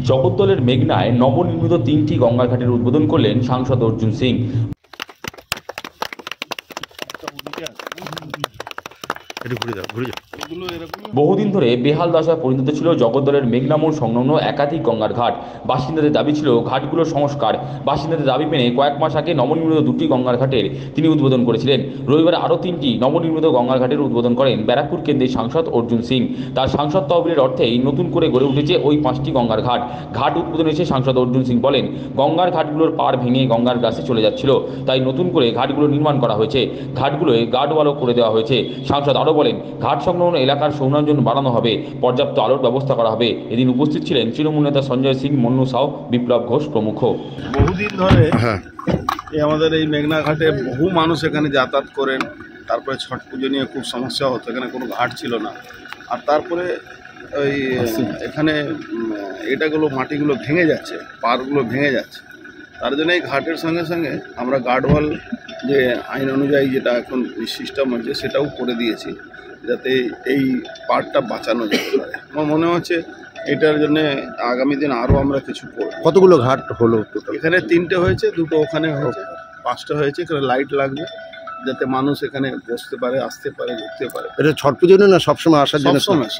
জগদ্দলের মেঘনায় নবনির্মিত 3টি গঙ্গার ঘাটের উদ্বোধন করলেন সাংসদ অর্জুন সিং। বহুদিন ধরে বেহাল দশায় পরিণত ছিল জগদ্দলের মেঘনা মোড় সংলগ্ন একাধিক গঙ্গার ঘাট। বাসিন্দাদের দাবি ছিল ঘাটগুলোর সংস্কার। বাসিন্দাদের দাবি মেনে কয়েক মাস আগে নবনির্মিত 2টি গঙ্গার ঘাটের তিনি উদ্বোধন করেছিলেন। রবিবার আরও 3টি নবনির্মিত গঙ্গার ঘাটের উদ্বোধন করেন ব্যারাকপুর কেন্দ্রের সাংসদ অর্জুন সিং। তার সাংসদ তহবিলের অর্থেই নতুন করে গড়ে উঠেছে ওই 5টি গঙ্গার ঘাট। ঘাট উদ্বোধনে এসে সাংসদ অর্জুন সিং বলেন, গঙ্গার ঘাটগুলোর পাড় ভেঙে গঙ্গার গ্রাসে চলে যাচ্ছিল, তাই নতুন করে ঘাটগুলো নির্মাণ করা হয়েছে। ঘাটগুলোয় গার্ডওয়ালও করে দেওয়া হয়েছে। সাংসদ আরও বলেন, ঘাট সংলগ্ন এলাকার সৌন্দর্য বাড়ানো হবে, পর্যাপ্ত আলোর ব্যবস্থা করা হবে। এদিন উপস্থিত ছিলেন তৃণমূল নেতা সঞ্জয় সিং, মন্নু সাউ, বিপ্লব ঘোষ প্রমুখ। বহুদিন ধরে আমাদের এই মেঘনা ঘাটে বহু মানুষ এখানে যাতায়াত করেন। তারপরে ছট পুজো নিয়ে খুব সমস্যা হতো, এখানে কোনো ঘাট ছিল না। আর তারপরে ওই এখানে এটাগুলো মাটিগুলো ভেঙে যাচ্ছে, পাড়গুলো ভেঙে যাচ্ছে। তার জন্য এই ঘাটের সঙ্গে সঙ্গে আমরা গার্ডওয়াল যে আইন অনুযায়ী যেটা এখন সিস্টেম হচ্ছে সেটাও করে দিয়েছি, যাতে এই পাড়টা বাঁচানো যেতে পারে। আমার মনে হচ্ছে এটার জন্য আগামী দিন আরও আমরা কিছু করব। কতগুলো ঘাট হলো? এখানে 3টে হয়েছে, 2টো ওখানে হয়েছে, 5টা হয়েছে। এখানে লাইট লাগবে যাতে মানুষ এখানে বসতে পারে, আসতে পারে, ঘুরতে পারে। এটা ছট পুজো না সবসময় আসার জন্য? সবসময়।